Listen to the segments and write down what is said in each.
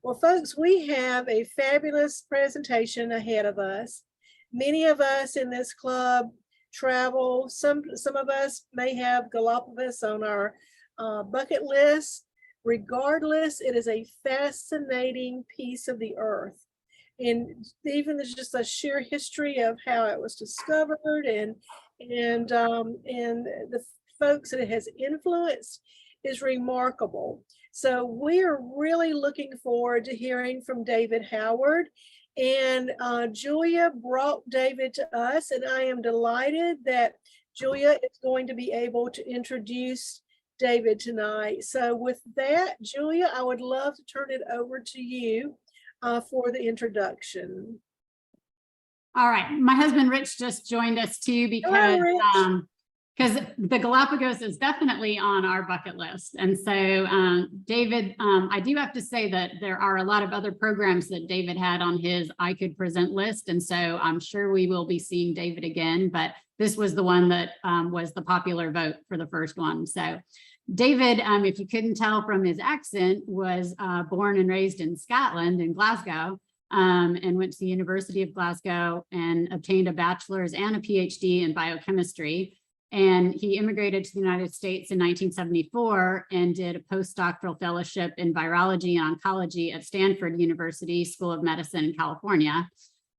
Well, folks, we have a fabulous presentation ahead of us. Many of us in this club travel. Some of us may have Galapagos on our bucket list. Regardless, it is a fascinating piece of the earth. And even there's just a sheer history of how it was discovered and the folks that it has influenced is remarkable. So we are really looking forward to hearing from David Howard. And Julia brought David to us, and I am delighted that Julia is going to be able to introduce David tonight. So with that, Julia, I would love to turn it over to you for the introduction. All right, my husband Rich just joined us too because the Galapagos is definitely on our bucket list. And so David, I do have to say that there are a lot of other programs that David had on his I could present list. And so I'm sure we will be seeing David again, but this was the one that was the popular vote for the first one. So David, if you couldn't tell from his accent, was born and raised in Scotland, in Glasgow, and went to the University of Glasgow and obtained a bachelor's and a PhD in biochemistry. And he immigrated to the United States in 1974 and did a postdoctoral fellowship in virology and oncology at Stanford University School of Medicine in California.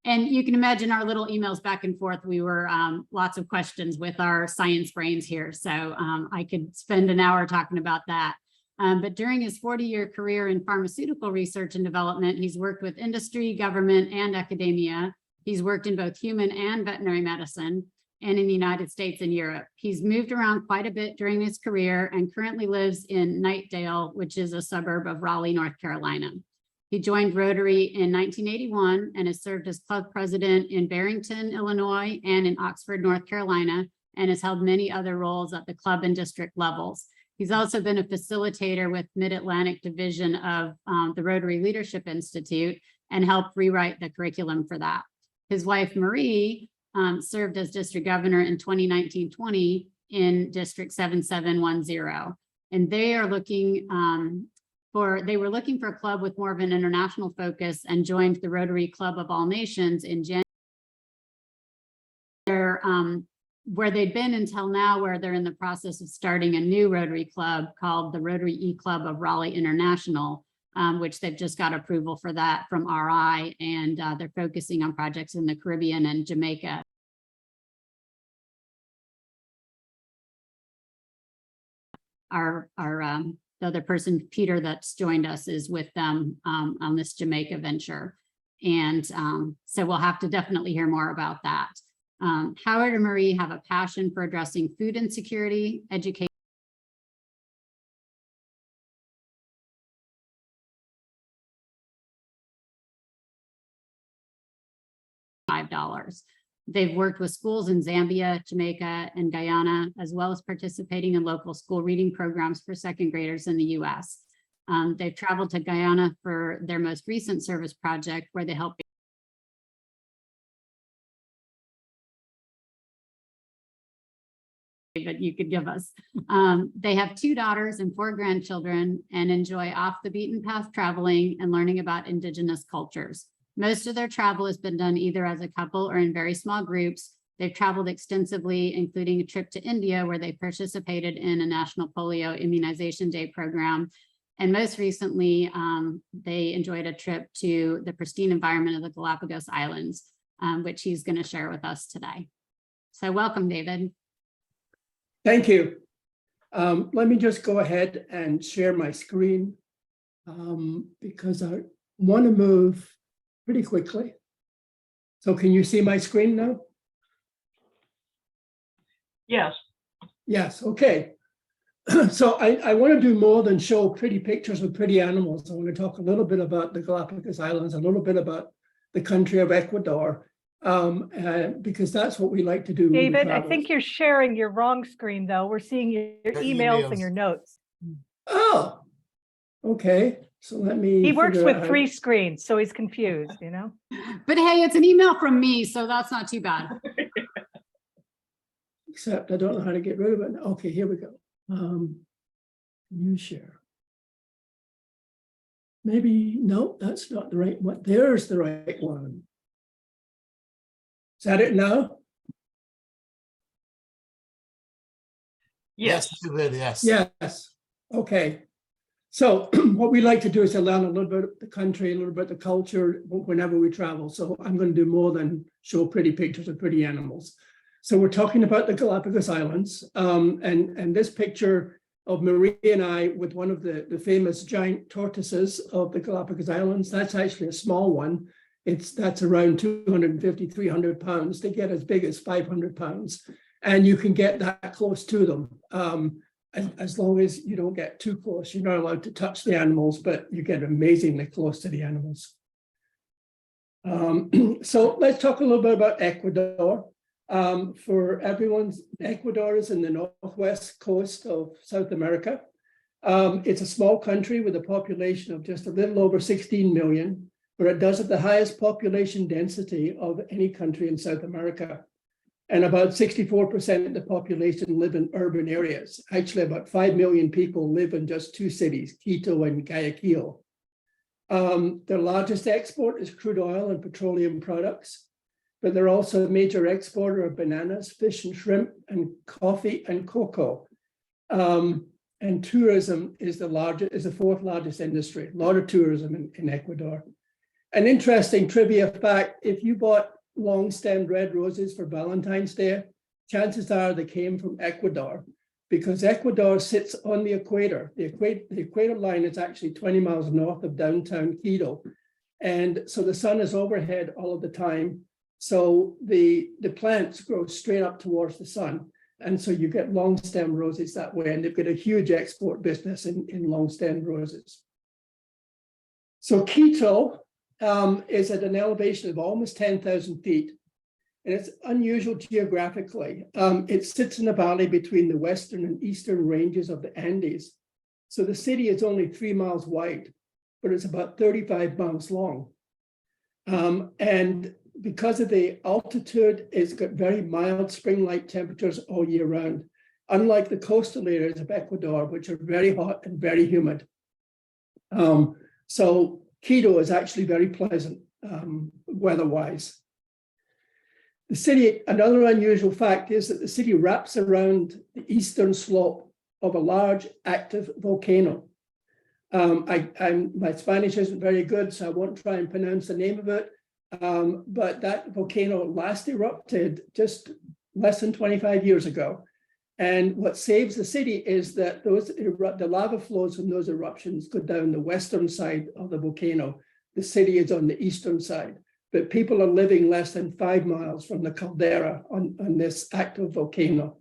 And you can imagine our little emails back and forth. We were lots of questions with our science brains here. So I could spend an hour talking about that. But during his 40-year career in pharmaceutical research and development, he's worked with industry, government, and academia. He's worked in both human and veterinary medicine, and in the United States and Europe. He's moved around quite a bit during his career and currently lives in Knightdale, which is a suburb of Raleigh, North Carolina. He joined Rotary in 1981 and has served as club president in Barrington, Illinois, and in Oxford, North Carolina, and has held many other roles at the club and district levels. He's also been a facilitator with Mid-Atlantic Division of the Rotary Leadership Institute and helped rewrite the curriculum for that. His wife, Marie, served as district governor in 2019-20 in District 7710. And they are looking they were looking for a club with more of an international focus and joined the Rotary Club of All Nations in January, where they'd been until now, where they're in the process of starting a new Rotary Club called the Rotary E-Club of Raleigh International, which they've just got approval for that from RI, and they're focusing on projects in the Caribbean and Jamaica. The other person, Peter, that's joined us is with them on this Jamaica venture. And so we'll have to definitely hear more about that. Howard and Marie have a passion for addressing food insecurity, education, $5. They've worked with schools in Zambia, Jamaica, and Guyana, as well as participating in local school reading programs for second graders in the US. They've traveled to Guyana for their most recent service project, where they help that you could give us. They have 2 daughters and 4 grandchildren and enjoy off the beaten path traveling and learning about indigenous cultures. Most of their travel has been done either as a couple or in very small groups. They've traveled extensively, including a trip to India where they participated in a national polio immunization day program. And most recently, they enjoyed a trip to the pristine environment of the Galapagos Islands, which he's going to share with us today. So welcome, David. Thank you. Let me just go ahead and share my screen because I want to move pretty quickly. So can you see my screen now? Yes. Yes, okay. So I want to do more than show pretty pictures of pretty animals. I want to talk a little bit about the Galapagos Islands, a little bit about the country of Ecuador, because that's what we like to do. David, I think you're sharing your wrong screen, though. We're seeing your emails and your notes. Oh, okay. So let me. He works with 3 screens, so he's confused, you know? But hey, it's an email from me, so that's not too bad. Except I don't know how to get rid of it. Okay, here we go. New share. maybe, no, that's not the right one. There's the right one. Is that it now? Yes, you did, yes. Yes. Okay. So what we like to do is to learn a little bit about the country, a little bit of the culture whenever we travel. So I'm going to do more than show pretty pictures of pretty animals. So we're talking about the Galapagos Islands, and this picture of Marie and I with one of the famous giant tortoises of the Galapagos Islands, that's actually a small one. That's around 250, 300 pounds. They get as big as 500 pounds. And you can get that close to them. As long as you don't get too close. You're not allowed to touch the animals, but you get amazingly close to the animals. So let's talk a little bit about Ecuador. For everyone's, Ecuador is in the northwest coast of South America. It's a small country with a population of just a little over 16 million, but it does have the highest population density of any country in South America. And about 64% of the population live in urban areas. Actually, about 5 million people live in just two cities, Quito and Guayaquil. Their largest export is crude oil and petroleum products, but they're also a major exporter of bananas, fish and shrimp, and coffee and cocoa. And tourism is the fourth largest industry. A lot of tourism in Ecuador. An interesting trivia fact: if you bought long-stemmed red roses for Valentine's Day, chances are they came from Ecuador, because Ecuador sits on the equator. The equator line is actually 20 miles north of downtown Quito. And so the sun is overhead all of the time. So the plants grow straight up towards the sun. And so you get long-stemmed roses that way. And they've got a huge export business in long-stemmed roses. So Quito is at an elevation of almost 10,000 feet. And it's unusual geographically. It sits in a valley between the western and eastern ranges of the Andes. So the city is only 3 miles wide, but it's about 35 miles long. And because of the altitude, it's got very mild spring-like temperatures all year round, unlike the coastal areas of Ecuador, which are very hot and very humid. So Quito is actually very pleasant weather-wise. The city, another unusual fact is that the city wraps around the eastern slope of a large active volcano. My Spanish isn't very good, so I won't try and pronounce the name of it. But that volcano last erupted just less than 25 years ago. And what saves the city is that the lava flows from those eruptions go down the western side of the volcano. The city is on the eastern side, but people are living less than 5 miles from the caldera on this active volcano.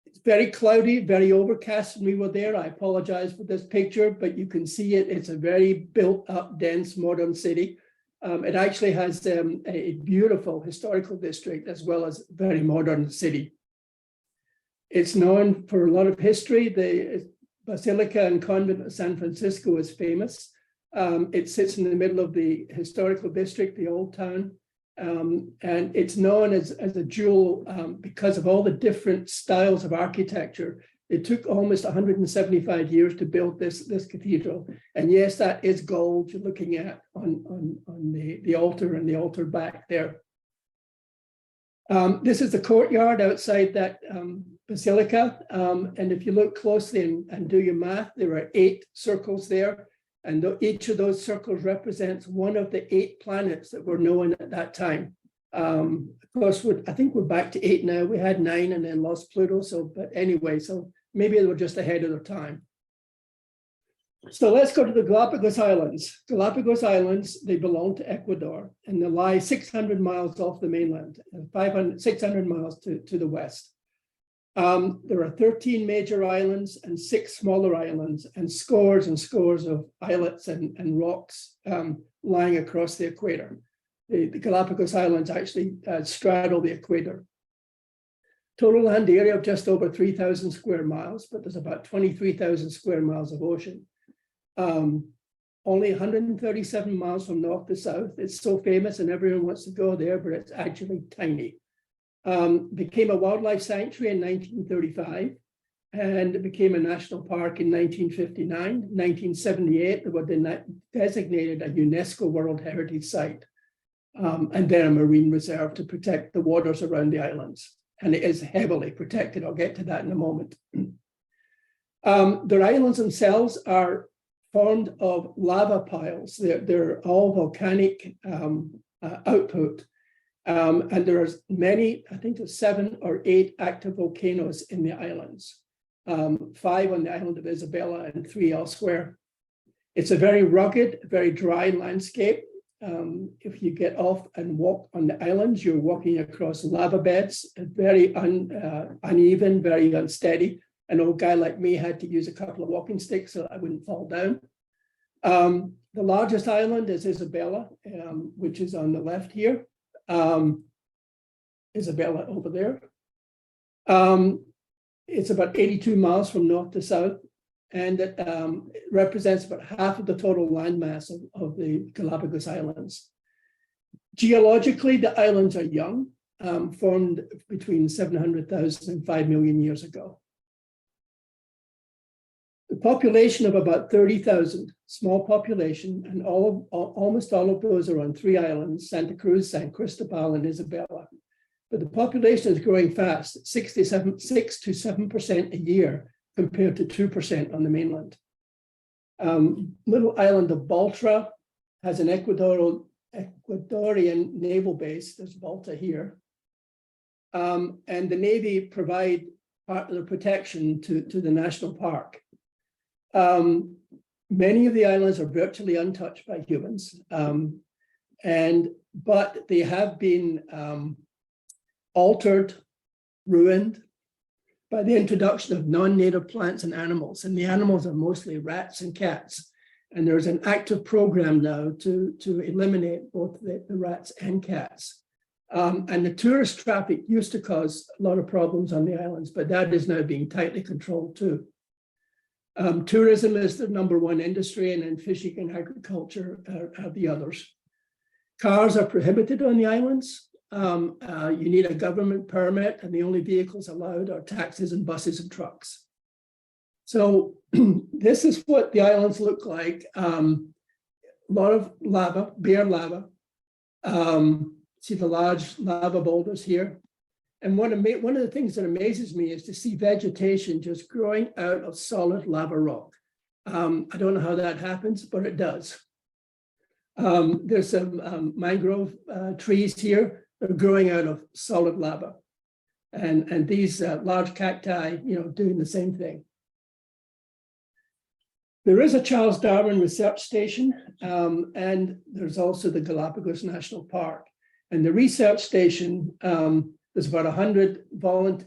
It's very cloudy, very overcast when we were there. I apologize for this picture, but you can see it. It's a very built up, dense, modern city. It actually has a beautiful historical district as well as very modern city. It's known for a lot of history. The Basilica and Convent of San Francisco is famous. It sits in the middle of the historical district, the Old Town. And it's known as a jewel because of all the different styles of architecture. It took almost 175 years to build this cathedral. And yes, that is gold you're looking at on the altar and the altar back there. This is the courtyard outside that basilica. And if you look closely and do your math, there are 8 circles there. And each of those circles represents one of the 8 planets that were known at that time. Of course, I think we're back to 8 now. We had 9 and then lost Pluto. But anyway, so maybe they were just ahead of their time. So let's go to the Galapagos Islands. Galapagos Islands, they belong to Ecuador, and they lie 600 miles off the mainland, 600 miles to the west. There are 13 major islands and 6 smaller islands, and scores of islets and rocks lying across the equator. The Galapagos Islands actually straddle the equator. Total land area of just over 3,000 square miles, but there's about 23,000 square miles of ocean. Only 137 miles from north to south. It's so famous and everyone wants to go there, but it's actually tiny. Became a wildlife sanctuary in 1935. and it became a national park in 1959. 1978, they were designated a UNESCO World Heritage Site, and then a marine reserve to protect the waters around the islands. And it is heavily protected. I'll get to that in a moment. Their islands themselves are formed of lava piles. They're all volcanic output. And there's many, I think there's 7 or 8 active volcanoes in the islands. 5 on the island of Isabella and 3 elsewhere. It's a very rugged, very dry landscape. If you get off and walk on the islands, you're walking across lava beds, very uneven, very unsteady. An old guy like me had to use a couple of walking sticks so I wouldn't fall down. The largest island is Isabella, which is on the left here. Isabella over there. It's about 82 miles from north to south, and it represents about half of the total landmass of the Galapagos Islands. Geologically, the islands are young, formed between 700,000 and 5 million years ago. The population of about 30,000, small population, and almost all of those are on 3 islands, Santa Cruz, San Cristobal, and Isabella. But the population is growing fast, 6 to 7% a year, compared to 2% on the mainland. Little island of Baltra has an Ecuadorian naval base. There's Balta here. And the Navy provide part of the protection to the national park. Many of the islands are virtually untouched by humans, but they have been altered, ruined by the introduction of non-native plants and animals. And the animals are mostly rats and cats. And there's an active program now to eliminate both the rats and cats. And the tourist traffic used to cause a lot of problems on the islands, but that is now being tightly controlled too. Tourism is the #1 industry, and then fishing and agriculture are the others. Cars are prohibited on the islands. You need a government permit, and the only vehicles allowed are taxis and buses and trucks. So this is what the islands look like. A lot of lava, bare lava. See the large lava boulders here. And one of the things that amazes me is to see vegetation just growing out of solid lava rock. I don't know how that happens, but it does. There's some mangrove trees here that are growing out of solid lava. And these large cacti, doing the same thing. There is a Charles Darwin research station, and there's also the Galapagos National Park. And the research station, there's about 100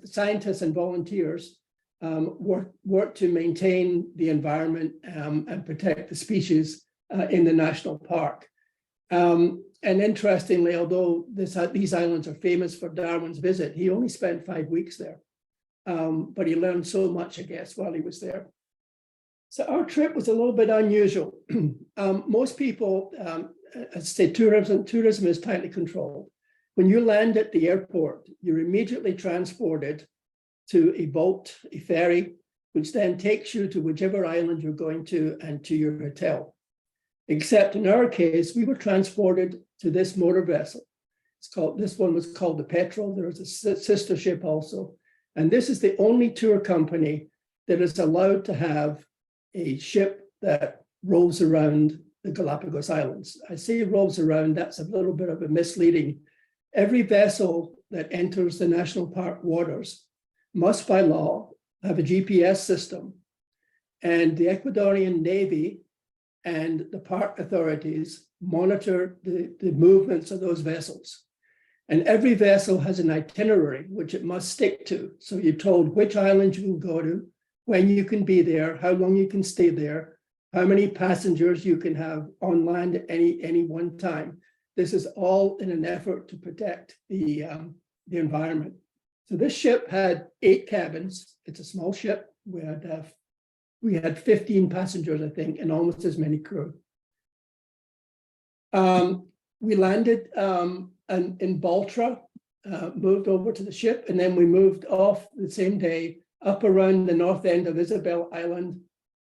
scientists and volunteers work to maintain the environment and protect the species in the national park. And interestingly, although these islands are famous for Darwin's visit, he only spent 5 weeks there. But he learned so much, I guess, while he was there. So our trip was a little bit unusual. Most people, say tourism is tightly controlled. When you land at the airport, you're immediately transported to a boat, a ferry, which then takes you to whichever island you're going to and to your hotel. Except in our case, we were transported to this motor vessel. This one was called the Petrel. There was a sister ship also. And this is the only tour company that is allowed to have a ship that rolls around the Galapagos Islands. I say rolls around, that's a little bit of a misleading. Every vessel that enters the national park waters must by law have a GPS system, and the Ecuadorian Navy and the park authorities monitor the movements of those vessels. And every vessel has an itinerary which it must stick to. So you're told which island you can go to, when you can be there, how long you can stay there, how many passengers you can have on land at any one time. This is all in an effort to protect the environment. So this ship had 8 cabins. It's a small ship. We had 15 passengers, I think, and almost as many crew. We landed in Baltra, moved over to the ship, and then we moved off the same day up around the north end of Isabel Island,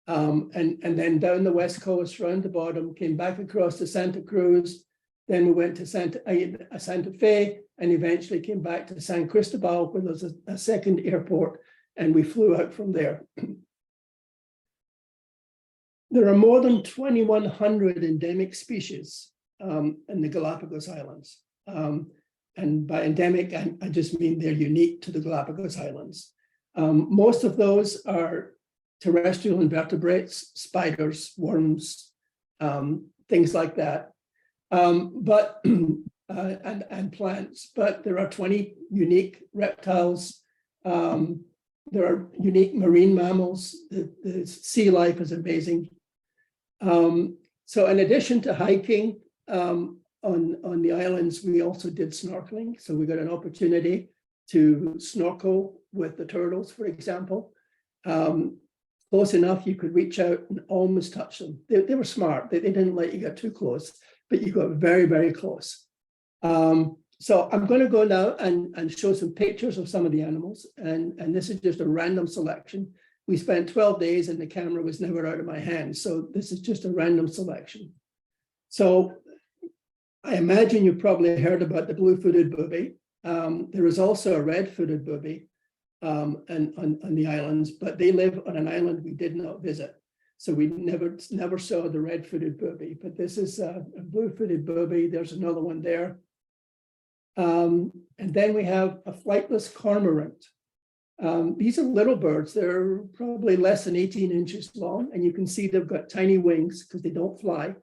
and then down the west coast, round the bottom, came back across to Santa Cruz. Then we went to Santa Fe, and eventually came back to San Cristobal, where there's a second airport, and we flew out from there. There are more than 2,100 endemic species in the Galapagos Islands. And by endemic, I just mean they're unique to the Galapagos Islands. Most of those are terrestrial invertebrates, spiders, worms, things like that. And plants, but there are 20 unique reptiles. There are unique marine mammals. The sea life is amazing. So in addition to hiking on the islands, we also did snorkeling. So we got an opportunity to snorkel with the turtles, for example. Close enough, you could reach out and almost touch them. They were smart. They didn't let you get too close, but you got very, very close. So I'm going to go now and show some pictures of some of the animals. And this is just a random selection. We spent 12 days and the camera was never out of my hands. So this is just a random selection. So I imagine you've probably heard about the blue-footed booby. There is also a red-footed booby on the islands, but they live on an island we did not visit. So we never saw the red-footed booby, but this is a blue-footed booby. There's another one there. And then we have a flightless cormorant. These are little birds. They're probably less than 18 inches long, and you can see they've got tiny wings because they don't fly.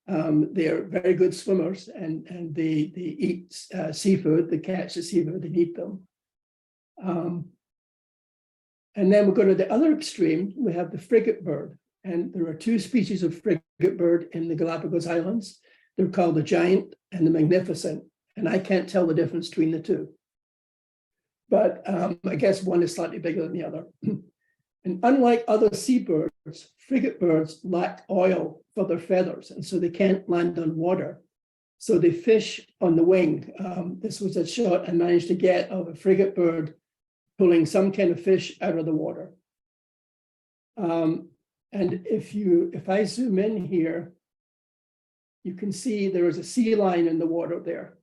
They're very good swimmers, and they eat seafood. They catch the seafood and eat them. And then we go to the other extreme. We have the frigate bird, and there are two species of frigate bird in the Galapagos Islands. They're called the giant and the magnificent, and I can't tell the difference between the two. But I guess one is slightly bigger than the other. And unlike other seabirds, frigate birds lack oil for their feathers, and so they can't land on water. So they fish on the wing. This was a shot I managed to get of a frigate bird pulling some kind of fish out of the water. And if I zoom in here, you can see there is a sea lion in the water there.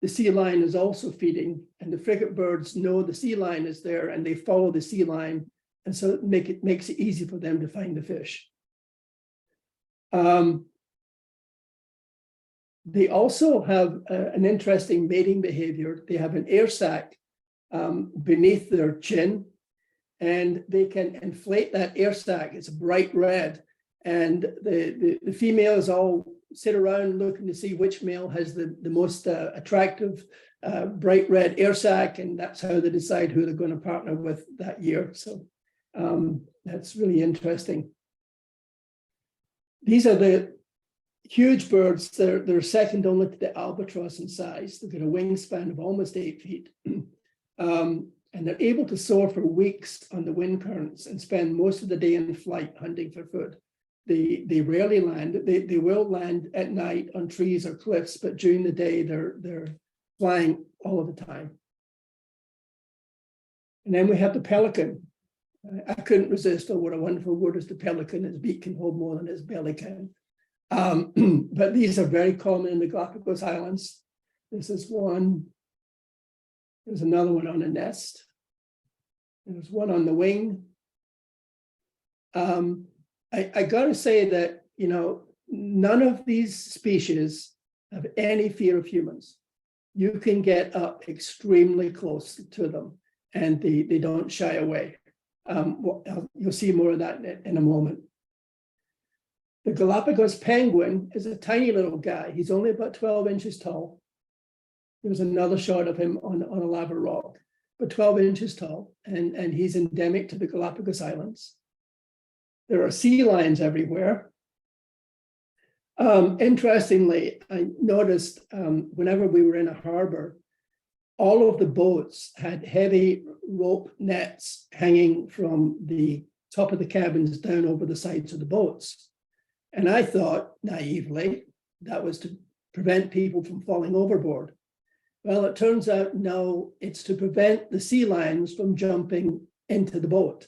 The sea lion is also feeding, and the frigate birds know the sea lion is there, and they follow the sea lion, and so it makes it easy for them to find the fish. They also have an interesting mating behavior. They have an air sac beneath their chin, and they can inflate that air sac. It's bright red, and the females all sit around looking to see which male has the most attractive bright red air sac, and that's how they decide who they're going to partner with that year. So that's really interesting. These are the huge birds. They're second only to the albatross in size. They've got a wingspan of almost 8 feet. And they're able to soar for weeks on the wind currents and spend most of the day in flight hunting for food. They rarely land. They will land at night on trees or cliffs, but during the day they're flying all of the time. And then we have the pelican. I couldn't resist. Oh, what a wonderful word is the pelican. His beak can hold more than his belly can. But these are very common in the Galapagos Islands. This is one. There's another one on a nest. There's one on the wing. I got to say that, you know, none of these species have any fear of humans. You can get up extremely close to them, and they don't shy away. You'll see more of that in a moment. The Galapagos penguin is a tiny little guy. He's only about 12 inches tall. There's another shot of him on a lava rock, but 12 inches tall, and he's endemic to the Galapagos Islands. There are sea lions everywhere. Interestingly, I noticed whenever we were in a harbor, all of the boats had heavy rope nets hanging from the top of the cabins down over the sides of the boats. And I thought, naively, that was to prevent people from falling overboard. Well, it turns out, no, it's to prevent the sea lions from jumping into the boat,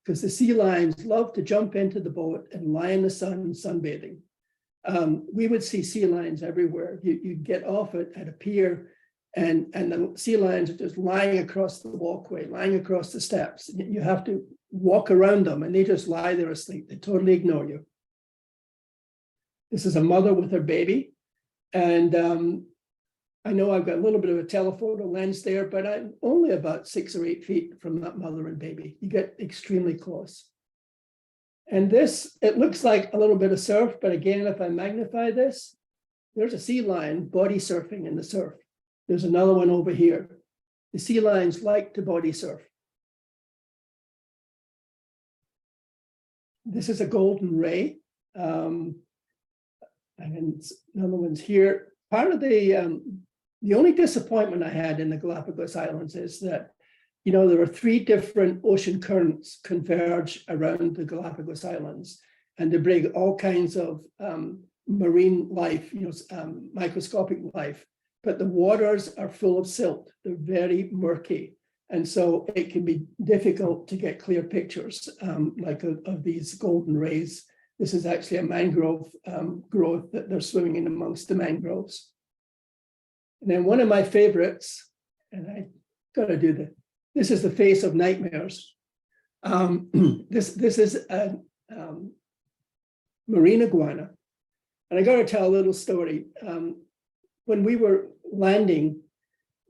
because the sea lions love to jump into the boat and lie in the sun sunbathing. We would see sea lions everywhere. You'd get off at a pier, and the sea lions are just lying across the walkway, lying across the steps. You have to walk around them, and they just lie there asleep. They totally ignore you. This is a mother with her baby, and I know I've got a little bit of a telephoto lens there, but I'm only about 6 or 8 feet from that mother and baby. You get extremely close. And this, it looks like a little bit of surf, but again, if I magnify this, there's a sea lion body surfing in the surf. There's another one over here. The sea lions like to body surf. This is a golden ray. And another one's here. Part of the only disappointment I had in the Galapagos Islands is that, you know, there are 3 different ocean currents converge around the Galapagos Islands, and they bring all kinds of marine life, you know, microscopic life, but the waters are full of silt. They're very murky. And so it can be difficult to get clear pictures like of these golden rays. This is actually a mangrove growth that they're swimming in amongst the mangroves. And then one of my favorites, and I gotta do this is the face of nightmares. This is a marine iguana. And I gotta tell a little story. When we were landing,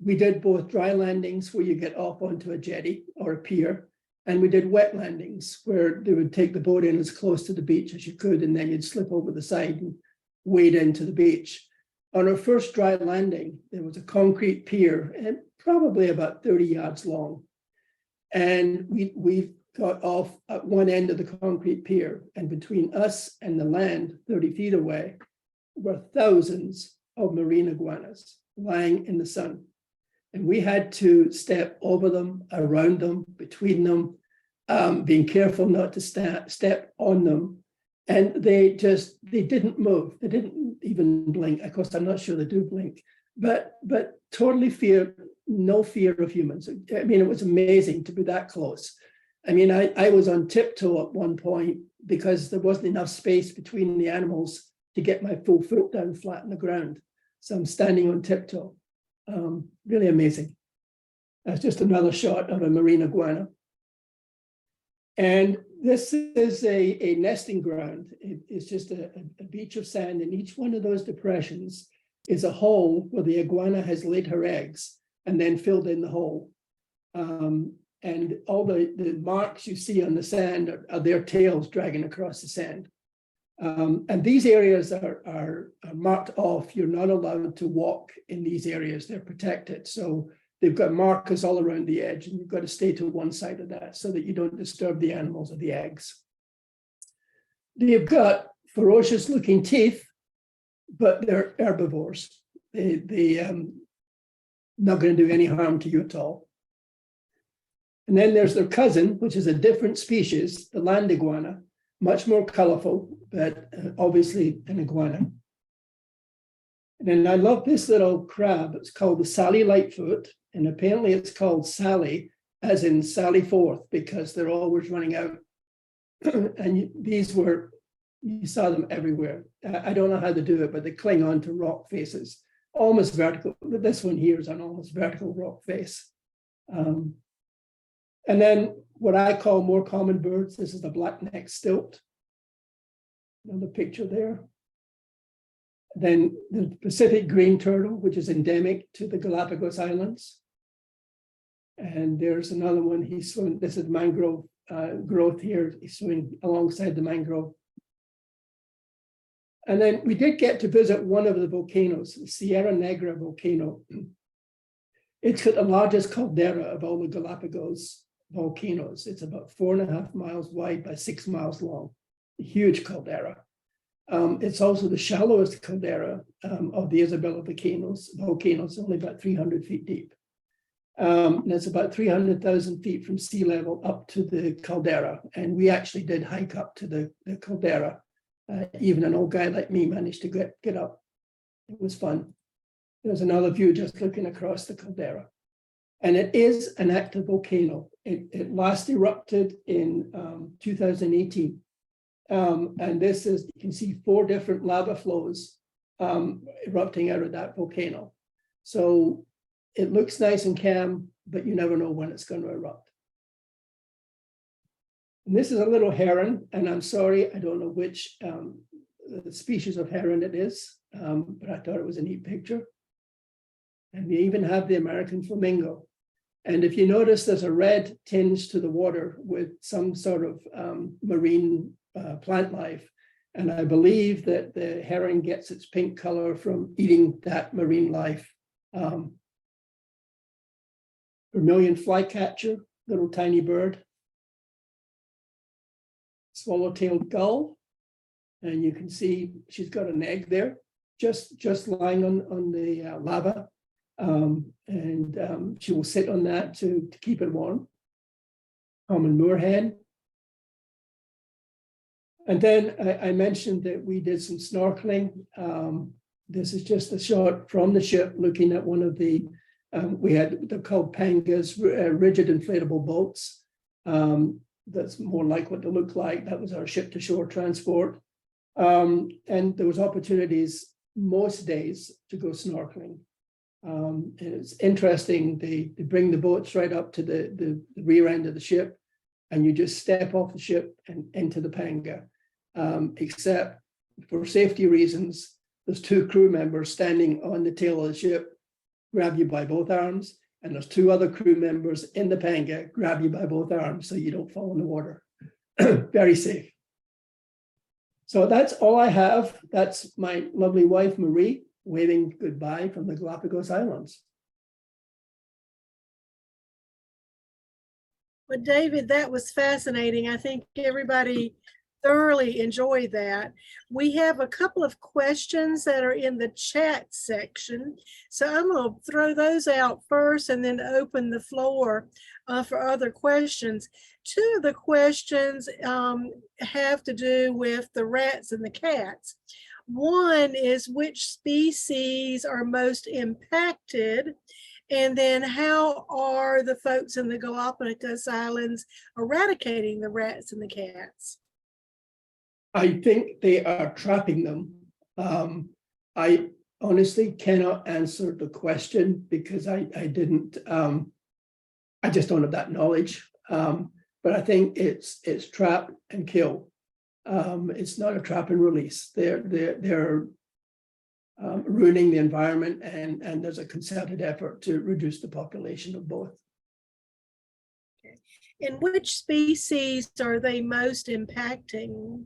we did both dry landings where you get off onto a jetty or a pier, and we did wet landings where they would take the boat in as close to the beach as you could, and then you'd slip over the side and wade into the beach. On our first dry landing, there was a concrete pier and probably about 30 yards long. And we got off at one end of the concrete pier, and between us and the land, 30 feet away, were thousands of marine iguanas lying in the sun. And we had to step over them, around them, between them, being careful not to step on them. And they didn't move. They didn't even blink. Of course, I'm not sure they do blink, but totally no fear of humans. I mean, it was amazing to be that close. I mean, I was on tiptoe at one point because there wasn't enough space between the animals to get my full foot down flat on the ground. So I'm standing on tiptoe. Really amazing. That's just another shot of a marine iguana. And this is a nesting ground. It's just a beach of sand, and each one of those depressions is a hole where the iguana has laid her eggs and then filled in the hole. And all the marks you see on the sand are their tails dragging across the sand. And these areas are marked off. You're not allowed to walk in these areas. They're protected. So they've got markers all around the edge, and you've got to stay to one side of that so that you don't disturb the animals or the eggs. They've got ferocious looking teeth, but they're herbivores. They're not going to do any harm to you at all. And then there's their cousin, which is a different species, the land iguana, much more colorful, but obviously an iguana. And then I love this little crab. It's called the Sally Lightfoot, and apparently it's called Sally, as in Sally Forth, because they're always running out. And you saw them everywhere. I don't know how to do it, but they cling on to rock faces, almost vertical. This one here is an almost vertical rock face. And then what I call more common birds, this is the black-necked stilt. Another picture there. Then the Pacific green turtle, which is endemic to the Galapagos Islands. And there's another one, he's swimming, this is mangrove growth here, he's swimming alongside the mangrove. And then we did get to visit one of the volcanoes, the Sierra Negra volcano. It's got the largest caldera of all the Galapagos volcanoes. It's about 4.5 miles wide by 6 miles long, a huge caldera. It's also the shallowest caldera of the Isabella volcanoes, only about 300 feet deep. And it's about 300,000 feet from sea level up to the caldera. And we actually did hike up to the caldera. Even an old guy like me managed to get up. It was fun. There's another view just looking across the caldera. And it is an active volcano. It last erupted in 2018. And this is, you can see 4 different lava flows erupting out of that volcano. So it looks nice and calm, but you never know when it's going to erupt. And this is a little heron, and I'm sorry, I don't know which species of heron it is, but I thought it was a neat picture. And we even have the American flamingo. And if you notice, there's a red tinge to the water with some sort of marine plant life. And I believe that the heron gets its pink color from eating that marine life. Vermilion flycatcher, little tiny bird. Swallow-tailed gull. And you can see she's got an egg there, just lying on the lava. She will sit on that to keep it warm. Common moorhen. And then I mentioned that we did some snorkeling. This is just a shot from the ship looking at one of the, they're called pangas, rigid inflatable boats. That's more like what they look like. That was our ship to shore transport. And there was opportunities most days to go snorkeling. And it's interesting, they bring the boats right up to the rear end of the ship, and you just step off the ship and into the panga. Except for safety reasons, there's 2 crew members standing on the tail of the ship, grab you by both arms, and there's 2 other crew members in the panga, grab you by both arms so you don't fall in the water. Very safe. So that's all I have. That's my lovely wife, Marie, waving goodbye from the Galapagos Islands. Well, David, that was fascinating. I think everybody thoroughly enjoyed that. We have a couple of questions that are in the chat section. So I'm going to throw those out first and then open the floor for other questions. 2 of the questions have to do with the rats and the cats. One is, which species are most impacted? And then how are the folks in the Galapagos Islands eradicating the rats and the cats? I think they are trapping them. I honestly cannot answer the question because I just don't have that knowledge. But I think it's trap and kill. It's not a trap and release. They're ruining the environment, and there's a concerted effort to reduce the population of both. Okay. And which species are they most impacting?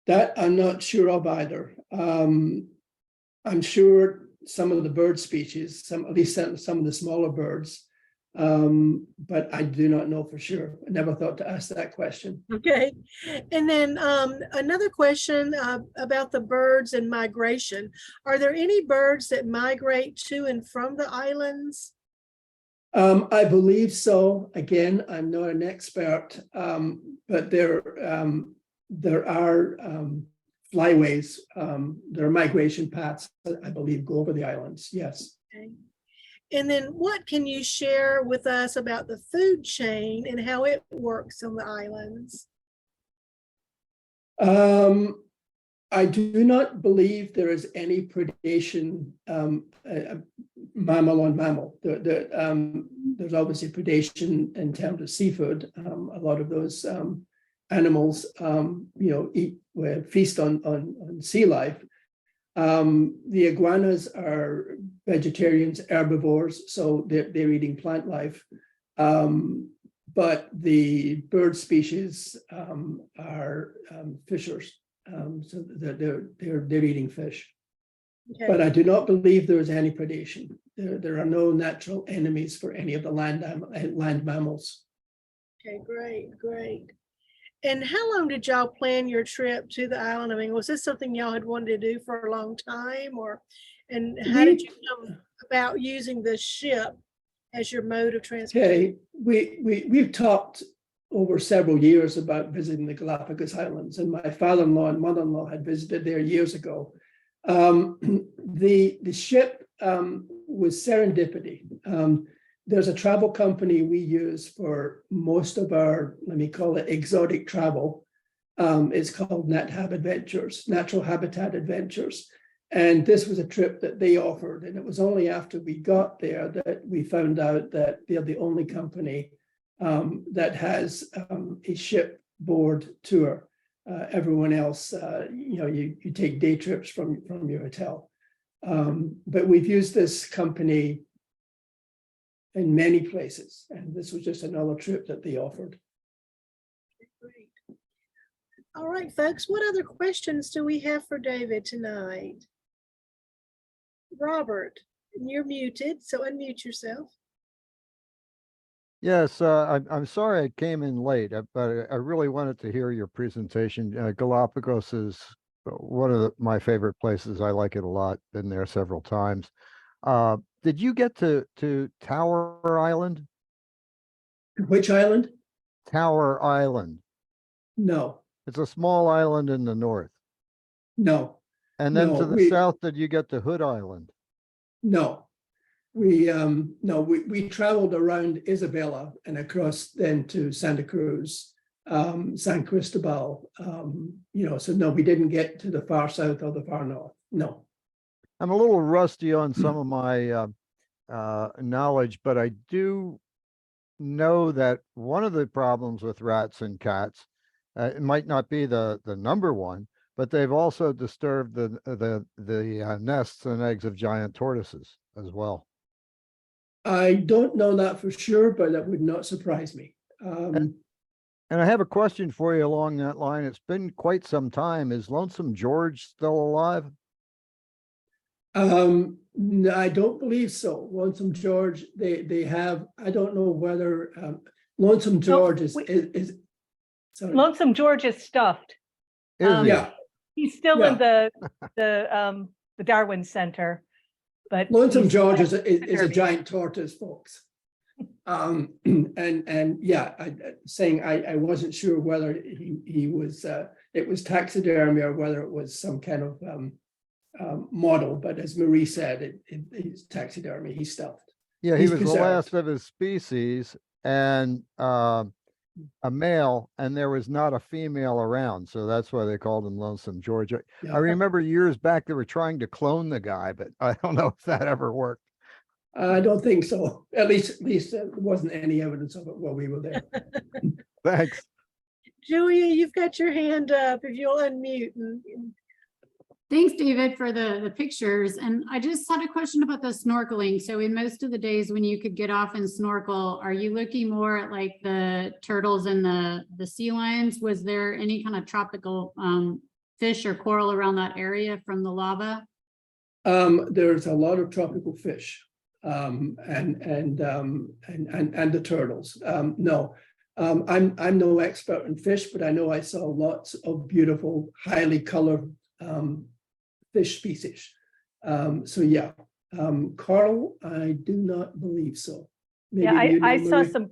That I'm not sure of either. I'm sure some of the bird species, at least some of the smaller birds, but I do not know for sure. I never thought to ask that question. Okay. And then another question about the birds and migration. Are there any birds that migrate to and from the islands? I believe so. Again, I'm not an expert, but there are flyways, there are migration paths that I believe go over the islands, yes. Okay. And then what can you share with us about the food chain and how it works on the islands? I do not believe there is any predation, mammal on mammal. There's obviously predation in terms of seafood. A lot of those animals, feast on sea life. The iguanas are vegetarians, herbivores, so they're eating plant life. But the bird species are fishers, so they're eating fish. Okay. But I do not believe there is any predation. There are no natural enemies for any of the land mammals. Okay, great. And how long did y'all plan your trip to the island? I mean, was this something y'all had wanted to do for a long time, and how did you come about using the ship as your mode of transportation? Okay, we've talked over several years about visiting the Galapagos Islands, and my father-in-law and mother-in-law had visited there years ago. The ship was serendipity. there's a travel company we use for most of our, let me call it exotic travel. It's called Natural Habitat Adventures. And this was a trip that they offered. And it was only after we got there that we found out that they're the only company that has a shipboard tour. Everyone else, you take day trips from your hotel. But we've used this company in many places, and this was just another trip that they offered. Great. All right, folks, what other questions do we have for David tonight? Robert, you're muted, so unmute yourself. Yes, I'm sorry I came in late, but I really wanted to hear your presentation. Galapagos is one of my favorite places. I like it a lot. Been there several times. Did you get to Tower Island? Which island? Tower Island. No. It's a small island in the north. No. And then No, to the south, did you get to Hood Island? No. We traveled around Isabella and across then to Santa Cruz, San Cristobal. So no, we didn't get to the far south or the far north. No. I'm a little rusty on some of my knowledge, but I do know that one of the problems with rats and cats, it might not be the number one, but they've also disturbed the nests and eggs of giant tortoises as well. I don't know that for sure, but that would not surprise me. And I have a question for you along that line. It's been quite some time. Is Lonesome George still alive? No, I don't believe so. Lonesome George, they have, I don't know whether Lonesome George is sorry. Lonesome George is stuffed. Is he? Yeah. He's still in the Darwin Center, but Lonesome George is a giant tortoise, folks. Yeah, I wasn't sure whether he was it was taxidermy or whether it was some kind of model, but as Marie said, it's taxidermy. He's stuffed. Yeah, he He's was preserved. the last of his species, and a male, and there was not a female around, so that's why they called him Lonesome George. Yeah. I remember years back they were trying to clone the guy, but I don't know if that ever worked. I don't think so. At least there wasn't any evidence of it while we were there. Thanks. Julia, you've got your hand up if you'll unmute. Thanks, David, for the pictures. And I just had a question about the snorkeling. So in most of the days when you could get off and snorkel, are you looking more at like the turtles and the sea lions? Was there any kind of tropical fish or coral around that area from the lava? There's a lot of tropical fish and the turtles. No, I'm no expert in fish, but I know I saw lots of beautiful, highly colored fish species. So yeah, coral, I do not believe so. Maybe yeah, I saw Marie? some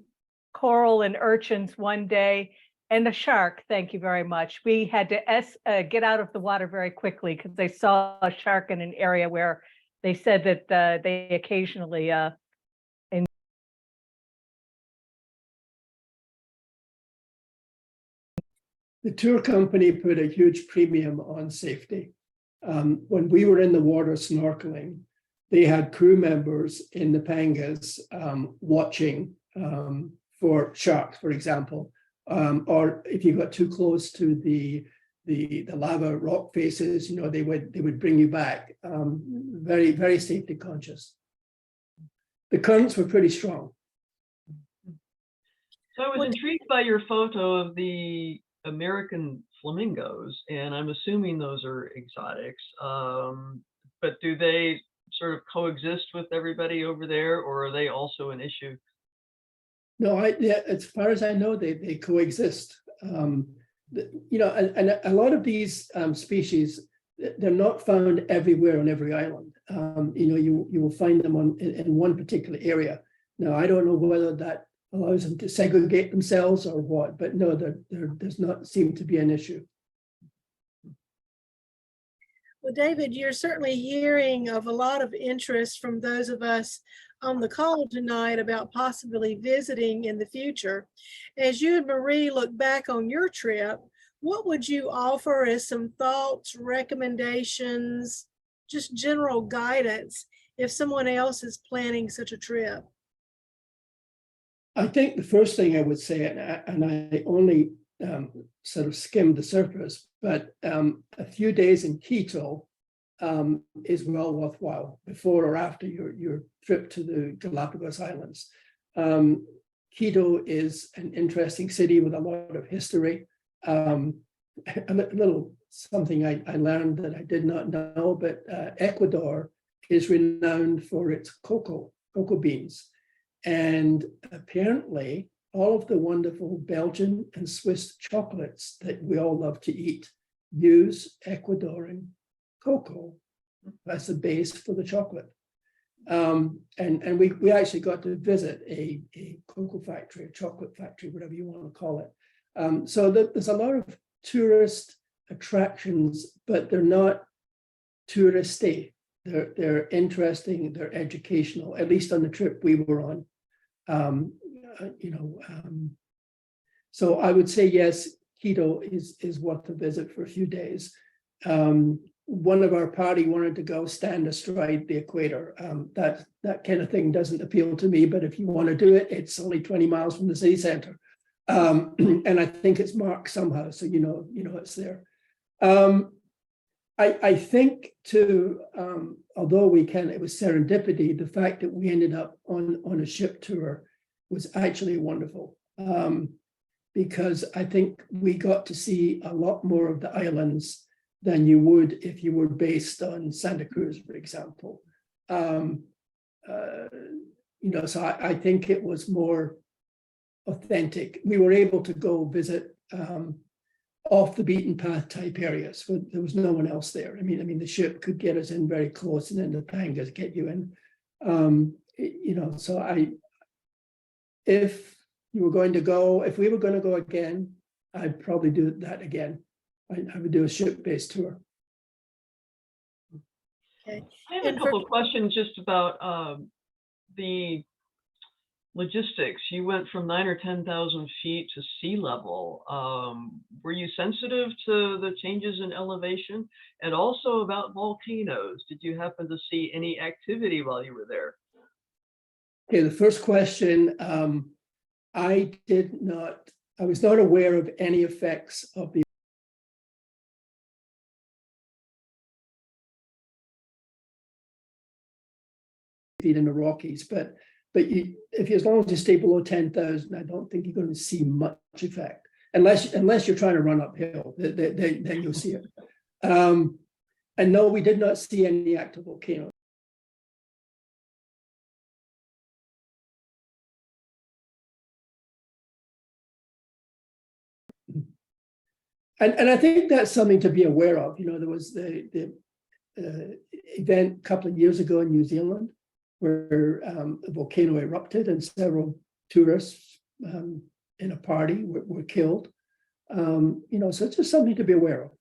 coral and urchins one day, and a shark. Thank you very much. We had to get out of the water very quickly because they saw a shark in an area where they said that they occasionally The tour company put a huge premium on safety. When we were in the water snorkeling, they had crew members in the pangas watching for sharks, for example, or if you got too close to the lava rock faces, they would bring you back. Very, very safety conscious. The currents were pretty strong. So I was intrigued by your photo of the American flamingos, and I'm assuming those are exotics. But do they sort of coexist with everybody over there, or are they also an issue? No, as far as I know, they coexist. And a lot of these species, they're not found everywhere on every island. You will find them in one particular area. Now, I don't know whether that allows them to segregate themselves or what, but no, there does not seem to be an issue. Well, David, you're certainly hearing of a lot of interest from those of us on the call tonight about possibly visiting in the future. As you and Marie look back on your trip, what would you offer as some thoughts, recommendations, just general guidance if someone else is planning such a trip? I think the first thing I would say, and I only sort of skimmed the surface, but a few days in Quito is well worthwhile before or after your trip to the Galapagos Islands. Quito is an interesting city with a lot of history. A little something I learned that I did not know, but Ecuador is renowned for its cocoa beans. And apparently all of the wonderful Belgian and Swiss chocolates that we all love to eat use Ecuadorian cocoa as the base for the chocolate. And we actually got to visit a cocoa factory, a chocolate factory, whatever you want to call it. So there's a lot of tourist attractions, but they're not touristy. They're interesting, they're educational, at least on the trip we were on. So I would say, yes, Quito is worth a visit for a few days. One of our party wanted to go stand astride the equator. That kind of thing doesn't appeal to me, but if you want to do it, it's only 20 miles from the city center. And I think it's marked somehow, so you know it's there. I think although it was serendipity, the fact that we ended up on a ship tour was actually wonderful, because I think we got to see a lot more of the islands than you would if you were based on Santa Cruz, for example. So I think it was more authentic. We were able to go visit off the beaten path type areas where there was no one else there. I mean, the ship could get us in very close, and then the pangas get you in. If we were going to go again, I'd probably do that again. I would do a ship-based tour. Okay. I have a couple of questions just about the logistics. You went from 9,000 or 10,000 feet to sea level. Were you sensitive to the changes in elevation? And also about volcanoes, did you happen to see any activity while you were there? Okay, the first question, I was not aware of any effects of the in the Rockies, but as long as you stay below 10,000, I don't think you're going to see much effect, unless you're trying to run uphill. Then you'll see it. And no, we did not see any active volcanoes. And I think that's something to be aware of. There was the event a couple of years ago in New Zealand, where a volcano erupted and several tourists in a party were killed. So it's just something to be aware of.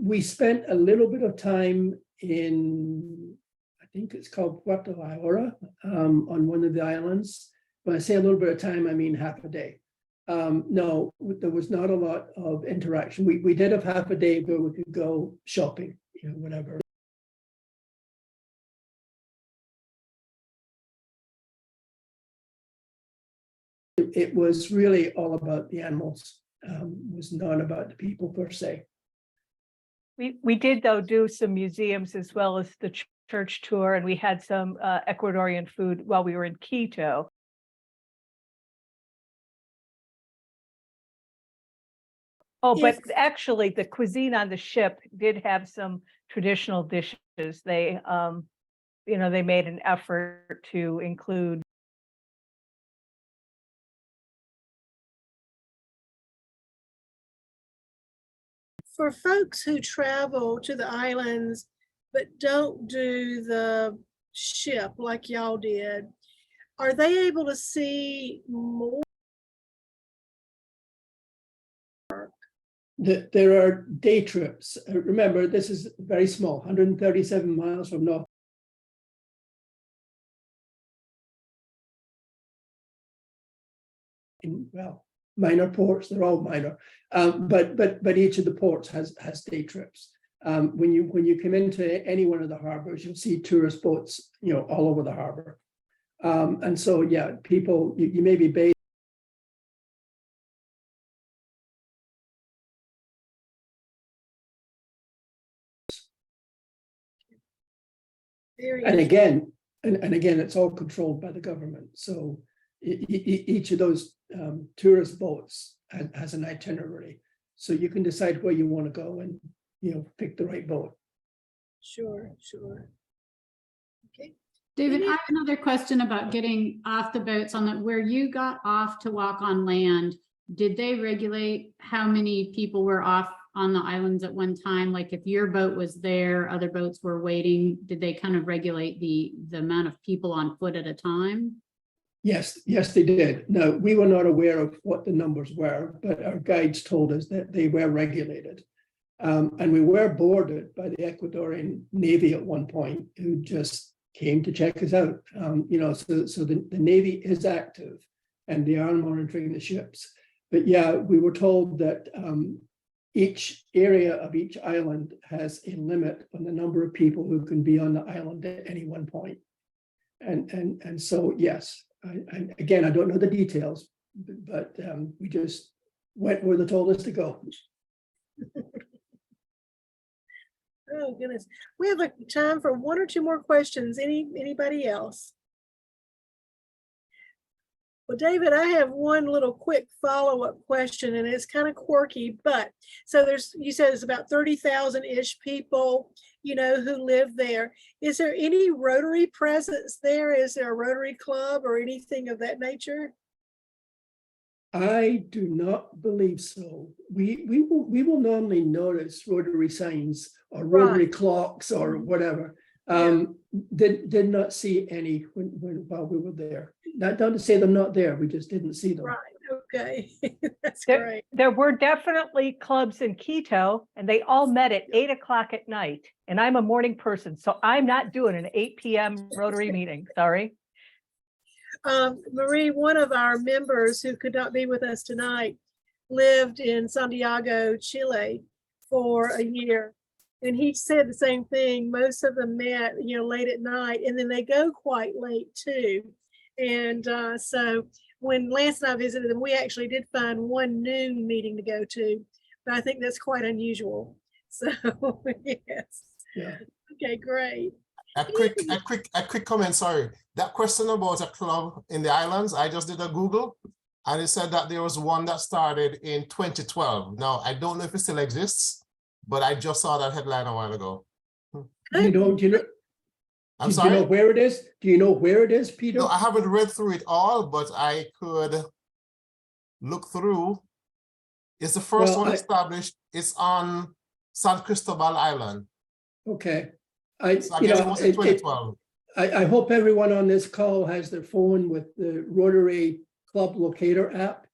We spent a little bit of time in, I think it's called Puerto Vallarta, on one of the islands. When I say a little bit of time, I mean half a day. No, there was not a lot of interaction. We did have half a day where we could go shopping, whatever. It was really all about the animals. Was not about the people per se. We did, though, do some museums as well as the church tour, and we had some Ecuadorian food while we were in Quito. Oh, but actually the cuisine on the ship did have some traditional dishes. They, they made an effort to include. For folks who travel to the islands but don't do the ship like y'all did, are they able to see more? There are day trips. Remember, this is very small, 137 miles from North. Well, minor ports, they're all minor, but each of the ports has day trips. When you come into any one of the harbors, you'll see tourist boats, all over the harbor. And so, yeah, people, you may be based. And again, it's all controlled by the government. So each of those tourist boats has an itinerary. So you can decide where you want to go and, pick the right boat. Sure. Okay. David, I have another question about getting off the boats on where you got off to walk on land. Did they regulate how many people were off on the islands at one time? Like if your boat was there, other boats were waiting, did they kind of regulate the amount of people on foot at a time? Yes, they did. No, we were not aware of what the numbers were, but our guides told us that they were regulated. And we were boarded by the Ecuadorian Navy at one point, who just came to check us out. So the Navy is active and they are monitoring the ships. But yeah, we were told that each area of each island has a limit on the number of people who can be on the island at any one point. And so, yes, again, I don't know the details, but we just went where they told us to go. Oh, goodness. We have time for one or two more questions. Anybody else? Well, David, I have one little quick follow-up question, and it's kind of quirky, but so you said it's about 30,000-ish people, who live there. Is there any Rotary presence there? Is there a Rotary Club or anything of that nature? I do not believe so. We will normally notice Rotary signs or Rotary clocks or whatever. Did not see any while we were there. Not to say they're not there, we just didn't see them. Right, okay, that's great. There were definitely clubs in Quito, and they all met at 8 o'clock at night. And I'm a morning person, so I'm not doing an 8 p.m. Rotary meeting, sorry. Marie, one of our members who could not be with us tonight, lived in Santiago, Chile for a year. And he said the same thing. Most of them met, late at night, and then they go quite late too. And so when Lance and I visited them, we actually did find one noon meeting to go to, but I think that's quite unusual. So yes. Yeah. Okay, great. A quick comment, sorry. That question about a club in the islands, I just did a Google and it said that there was one that started in 2012. Now, I don't know if it still exists, but I just saw that headline a while ago. I'm sorry? Do you know where it is? Do you know where it is, Peter? No, I haven't read through it all, but I could look through. It's the first one established. It's on San Cristobal Island. Okay. I hope everyone on this call has their phone with the Rotary Club Locator app.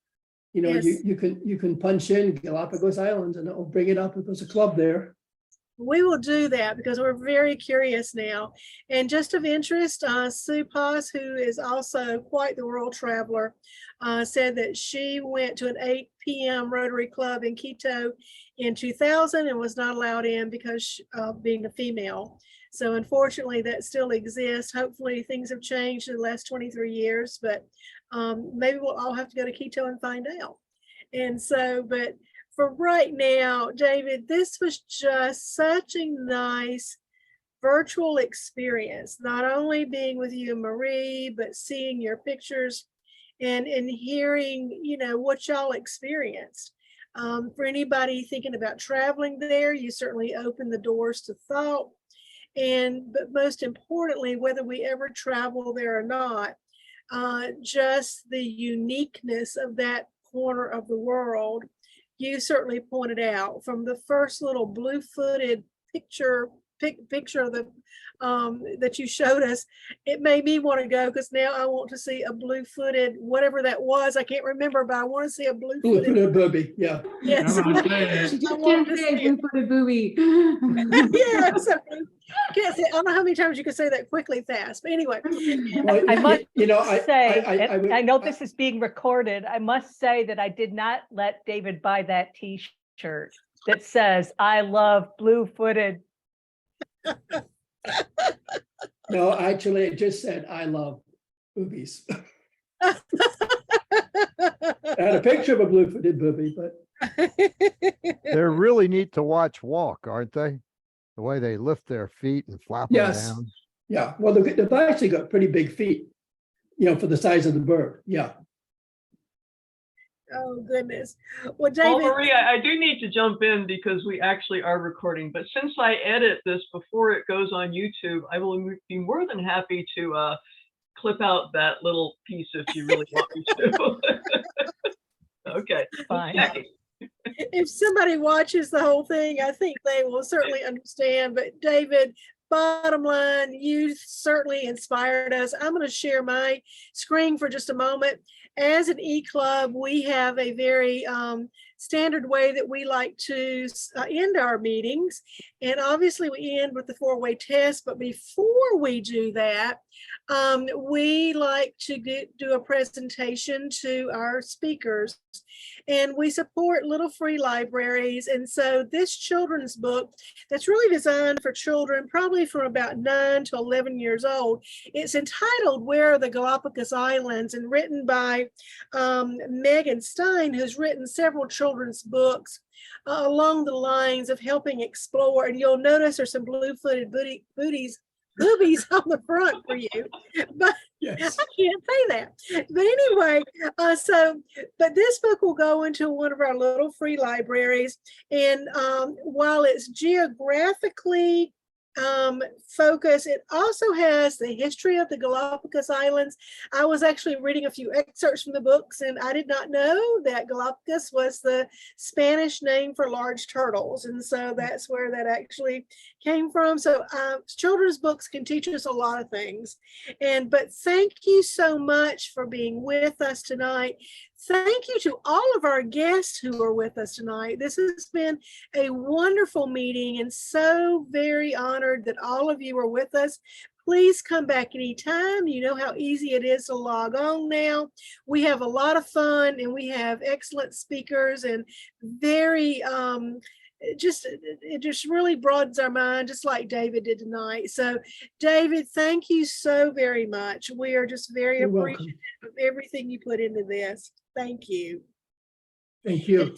Yes. You can punch in Galapagos Islands and it will bring it up if there's a club there. We will do that because we're very curious now. And just of interest, Sue Paz, who is also quite the world traveler, said that she went to an 8 p.m. Rotary Club in Quito in 2000 and was not allowed in because of being a female. So unfortunately, that still exists. Hopefully things have changed in the last 23 years, but maybe we'll all have to go to Quito and find out. And so, but for right now, David, this was just such a nice virtual experience, not only being with you and Marie, but seeing your pictures and hearing, what y'all experienced. For anybody thinking about traveling there, you certainly opened the doors to thought. But most importantly, whether we ever travel there or not, just the uniqueness of that corner of the world, you certainly pointed out from the first little blue-footed picture picture of the that you showed us, it made me want to go, because now I want to see a blue-footed, whatever that was. I can't remember, but I want to see a blue-footed. Blue-footed booby, yeah. Yes. She I just want can't to say see it. blue-footed booby. Yeah, so can't say, I don't know how many times you can say that quickly fast, but anyway. Well, I must say, I know this is being recorded. I must say that I did not let David buy that T-shirt that says, "I love blue-footed." no, actually, it just said, I love boobies. I had a picture of a blue-footed booby, but They're really neat to watch walk, aren't they? The way they lift their feet and flap them yes, down. yeah. Well, they've actually got pretty big feet, for the size of the bird. Yeah. Oh, goodness. Well, Well, David. Maria, I do need to jump in because we actually are recording, but since I edit this before it goes on YouTube, I will be more than happy to clip out that little piece if you really want me to. Okay, Fine. If somebody watches the whole thing, I think they will certainly understand. But David, bottom line, you certainly inspired us. I'm going to share my screen for just a moment. As an e-club, we have a very standard way that we like to end our meetings. And obviously we end with the 4-way test, but before we do that, we like to do a presentation to our speakers. And we support little free libraries. And so this children's book that's really designed for children, probably from about 9 to 11 years old, it's entitled Where Are the Galapagos Islands, and written by Megan Stein, who's written several children's books along the lines of helping explore. And you'll notice there's some blue-footed boobies on the front for you, but yes. I can't say that. But anyway, but this book will go into one of our little free libraries. And while it's geographically focused, it also has the history of the Galapagos Islands. I was actually reading a few excerpts from the books, and I did not know that Galapagos was the Spanish name for large turtles. And so that's where that actually came from. So children's books can teach us a lot of things. But thank you so much for being with us tonight. Thank you to all of our guests who are with us tonight. This has been a wonderful meeting, and so very honored that all of you are with us. Please come back anytime. You know how easy it is to log on now. We have a lot of fun, and we have excellent speakers and very it just really broadens our mind, just like David did tonight. So David, thank you so very much. We are just very appreciative of everything you put into this. Thank you. Thank you.